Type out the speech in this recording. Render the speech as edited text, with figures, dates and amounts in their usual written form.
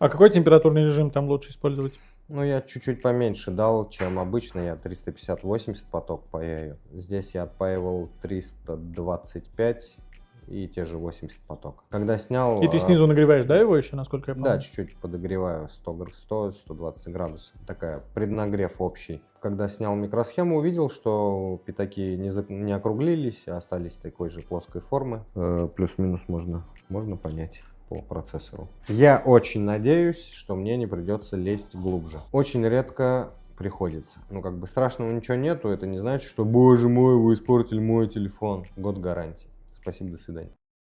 А какой температурный режим там лучше использовать? Ну, я чуть-чуть поменьше дал, чем обычно. Я 350-80 поток паяю. Здесь я отпаивал 325 и те же 80 поток. Когда снял... И ты снизу нагреваешь, да, его еще, насколько я помню? Да, чуть-чуть подогреваю 100-120 градусов. Такая преднагрев общий. Когда снял микросхему, увидел, что пятаки не округлились, а остались такой же плоской формы. Плюс-минус можно понять по процессору. Я очень надеюсь, что мне не придется лезть глубже. Очень редко приходится. Ну, как бы страшного ничего нету. Это не значит, что, боже мой, вы испортили мой телефон. Год гарантии. Спасибо, до свидания.